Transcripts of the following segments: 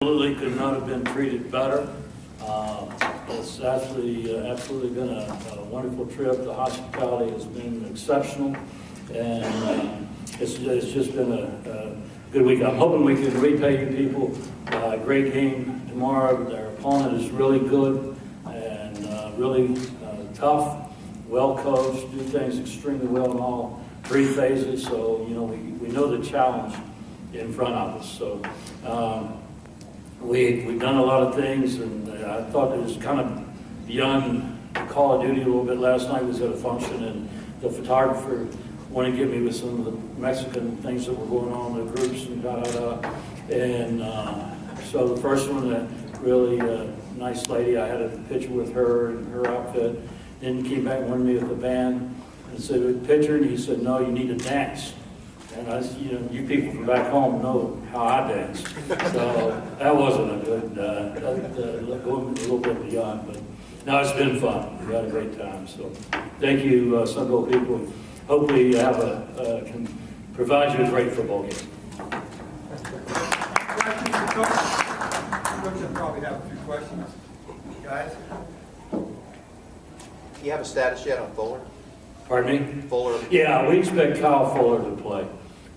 Absolutely could not have been treated better. It's absolutely been a wonderful trip. The hospitality has been exceptional, and it's just been a good week. I'm hoping we can repay you people. Great game tomorrow. Their opponent is really good and really tough, well coached, do things extremely well in all three phases. So, you know, we know the challenge in front of us. So, we've done a lot of things, and I thought it was kind of beyond Call of Duty a little bit. Last night was at a function, and the photographer wanted to get me with some of the Mexican things that were going on in the groups and da-da-da. And so the first one, a really nice lady, I had a picture with her in her outfit. Then he came back and wanted me with the band and said, "Picture," and he said, "No, you need to dance." And I, you people from back home know how I dance. So that wasn't a good, going a little bit beyond, but no, it's been fun. We had a great time. So thank you, Sunville people. Hopefully you have can provide you a great football game. Coach, I probably have a few questions. Guys? Do you have a status yet on Fuller? Pardon me? Fuller? Yeah, we expect Kyle Fuller to play.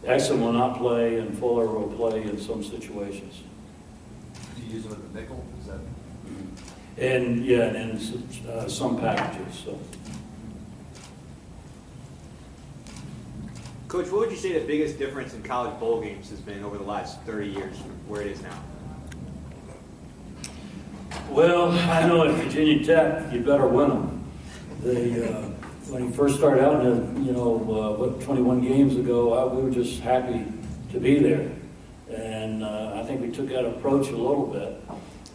Exum will not play, and Fuller will play in some situations. Do you use them at the nickel? Is that? And yeah, and some packages. So. Coach, what would you say the biggest difference in college bowl games has been over the last 30 years from where it is now? Well, I know at Virginia Tech, you better win them. When he first started out, 21 games ago, we were just happy to be there. And I think we took that approach a little bit.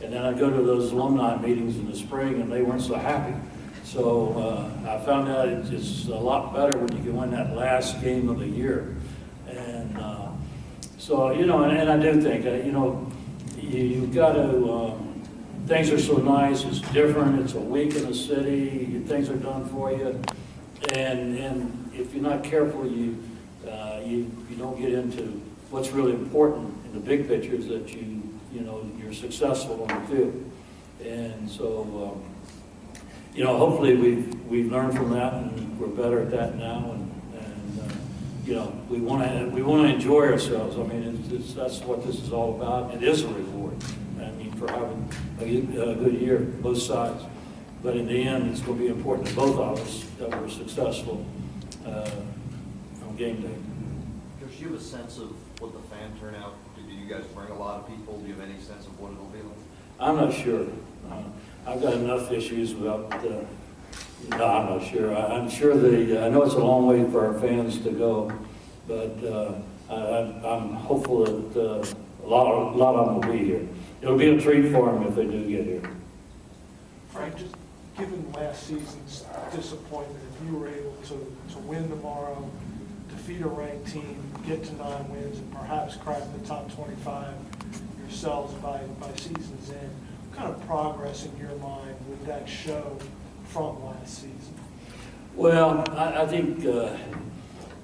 And then I'd go to those alumni meetings in the spring, and they weren't so happy. So I found out it's a lot better when you can win that last game of the year. And so, and I do think, you've got to, things are so nice, it's different, it's a week in the city, things are done for you. And if you're not careful, you don't get into what's really important in the big picture is that you're successful on the field. And so, hopefully we've learned from that, and we're better at that now. And we want to enjoy ourselves. I mean, that's what this is all about. It is a reward. I mean, for having a good year, both sides. But in the end, it's going to be important to both of us that we're successful on game day. Coach, do you have a sense of what the fan turnout? Do you guys bring a lot of people? Do you have any sense of what it'll be like? I'm not sure. I've got enough issues without. No, I'm not sure. I'm sure I know it's a long way for our fans to go, but I'm hopeful that a lot of them will be here. It'll be a treat for them if they do get here. Frank, just given last season's disappointment, if you were able to win tomorrow, defeat a ranked team, get to 9 wins, and perhaps crack the top 25 yourselves by season's end, what kind of progress in your mind would that show from last season? Well, I think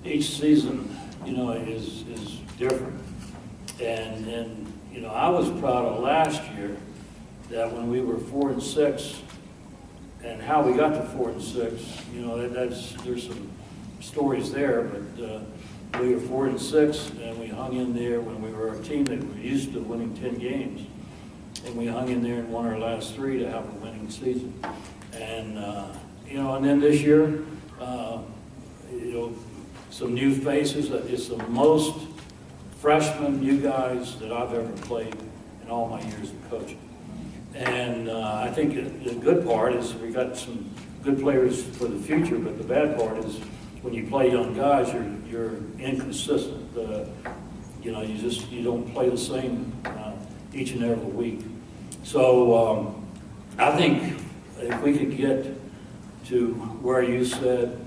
each season, is different, and I was proud of last year that when we were 4-6, and how we got to 4-6, there's some stories there, but we were 4-6, and we hung in there when we were a team that were used to winning 10 games, and we hung in there and won our last 3 to have a winning season. And and then this year, some new faces. It's the most freshmen, new guys that I've ever played in all my years of coaching. And I think the good part is we got some good players for the future, but the bad part is when you play young guys, you're inconsistent. You don't play the same each and every week. So I think if we could get to where you said,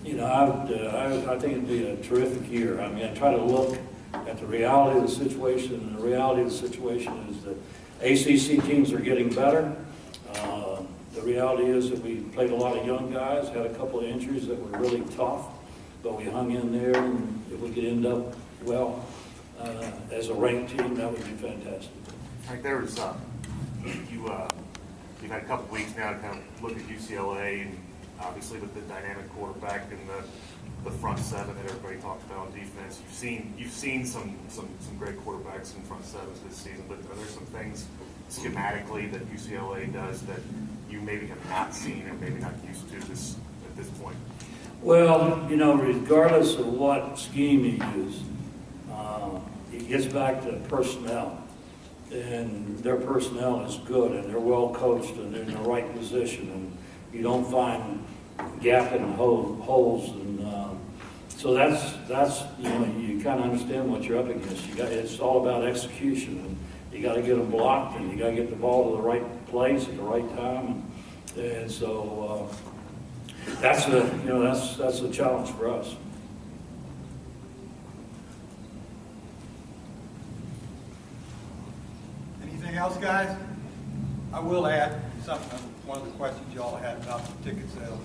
I think it'd be a terrific year. I mean, I try to look at the reality of the situation, and the reality of the situation is that ACC teams are getting better. The reality is that we played a lot of young guys, had a couple of injuries that were really tough, but we hung in there, and if we could end up well, as a ranked team, that would be fantastic. Frank, there was, you've had a couple weeks now to kind of look at UCLA, and obviously with the dynamic quarterback and the front seven that everybody talks about on defense, you've seen some great quarterbacks in front sevens this season, but are there some things schematically that UCLA does that you maybe have not seen or maybe not used to at this point? Well, you know, regardless of what scheme you use, it gets back to personnel. And their personnel is good, and they're well coached, and they're in the right position, and you don't find gapping holes. And so that's you know, you kind of understand what you're up against. It's all about execution, and you got to get them blocked, and you got to get the ball to the right place at the right time. And so that's a challenge for us. Anything else, guys? I will add something, one of the questions y'all had about the ticket sales.